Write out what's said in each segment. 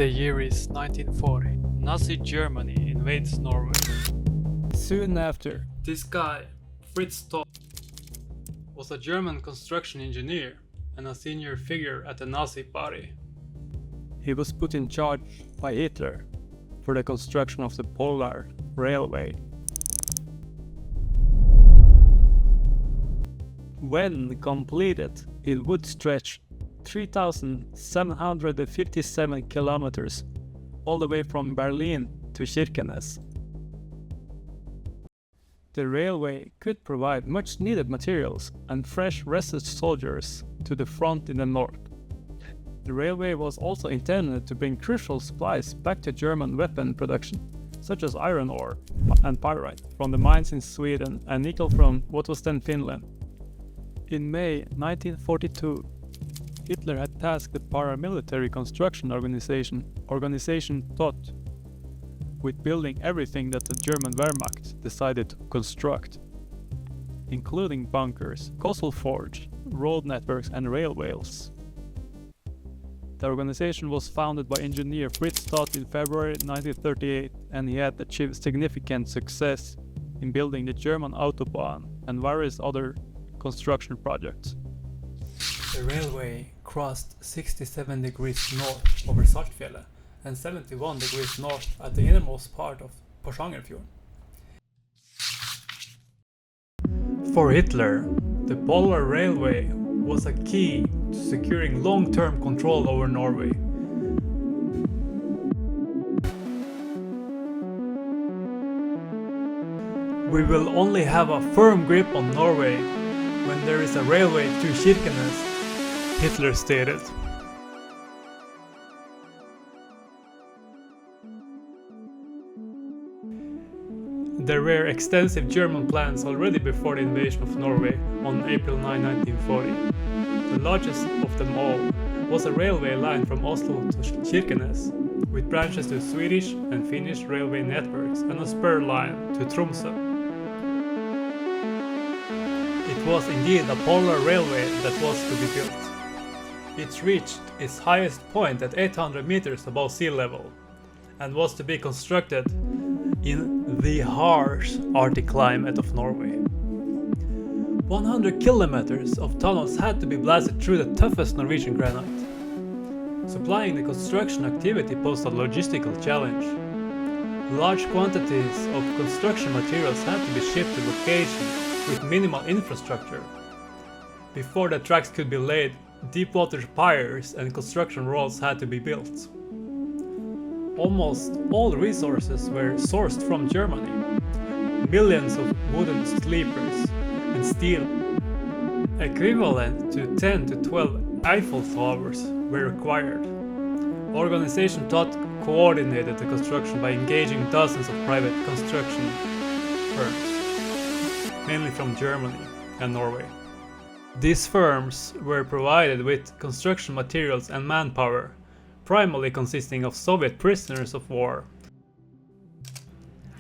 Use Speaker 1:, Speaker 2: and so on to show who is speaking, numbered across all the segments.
Speaker 1: The year is 1940. Nazi Germany invades Norway.
Speaker 2: Soon after,
Speaker 1: This guy, Fritz Todt, was a German construction engineer and a senior figure at the Nazi Party.
Speaker 2: he was put in charge by Hitler for the construction of the Polar Railway. When completed, it would stretch 3,757 kilometers all the way from Berlin to Kirkenes. The railway could provide much needed materials and fresh rested soldiers to the front in the north. The railway was also intended to bring crucial supplies back to German weapon production, such as iron ore and pyrite from the mines in Sweden and nickel from what was then Finland. In May 1942, Hitler had tasked the paramilitary construction organization Todt with building everything that the German Wehrmacht decided to construct, including bunkers, coastal forge, road networks and railways. The organization was founded by engineer Fritz Todt in February 1938, and he had achieved significant success in building the German Autobahn and various other construction projects.
Speaker 1: The railway crossed 67 degrees north over Saltfjellet and 71 degrees north at the innermost part of Porsangerfjorden. For Hitler, the Polar Railway was a key to securing long-term control over Norway. We will only have a firm grip on Norway when there is a railway to Kirkenes, Hitler stated. There were extensive German plans already before the invasion of Norway on April 9, 1940. The largest of them all was a railway line from Oslo to Kirkenes, with branches to Swedish and Finnish railway networks and a spur line to Tromsø. It was indeed a polar railway that was to be built. It reached its highest point at 800 meters above sea level and was to be constructed in the harsh Arctic climate of Norway. 100 kilometers of tunnels had to be blasted through the toughest Norwegian granite. Supplying the construction activity posed a logistical challenge. Large quantities of construction materials had to be shipped to locations with minimal infrastructure. Before the tracks could be laid, deep water piers and construction roads had to be built. Almost all resources were sourced from Germany. Millions of wooden sleepers and steel, equivalent to 10 to 12 Eiffel Towers, were required. Organization Todt coordinated the construction by engaging dozens of private construction firms, mainly from Germany and Norway. These firms were provided with construction materials and manpower, primarily consisting of Soviet prisoners of war.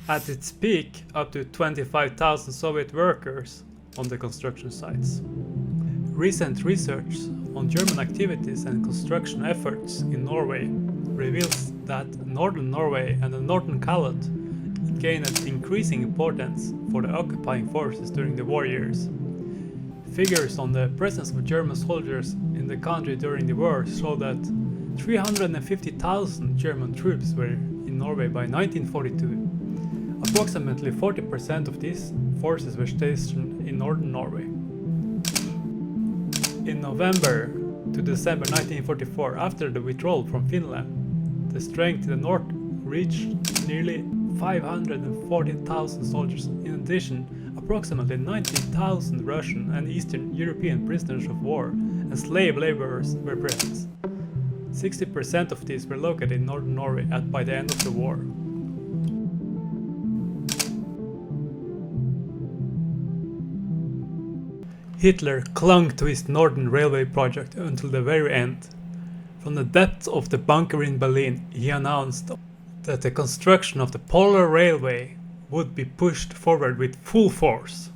Speaker 1: At its peak, up to 25,000 Soviet workers on the construction sites. Recent research on German activities and construction efforts in Norway reveals that northern Norway and the northern Calotte gained increasing importance for the occupying forces during the war years. Figures on the presence of German soldiers in the country during the war show that 350,000 German troops were in Norway by 1942. Approximately 40% of these forces were stationed in northern Norway. In November to December 1944, after the withdrawal from Finland, the strength in the north reached nearly 540,000 soldiers. In addition, approximately 90,000 Russian and Eastern European prisoners of war and slave laborers were present. 60% of these were located in northern Norway by the end of the war. Hitler clung to his northern railway project until the very end. From the depths of the bunker in Berlin, he announced that the construction of the Polar Railway would be pushed forward with full force.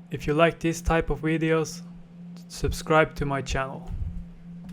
Speaker 1: If you like this type of videos, subscribe to my channel.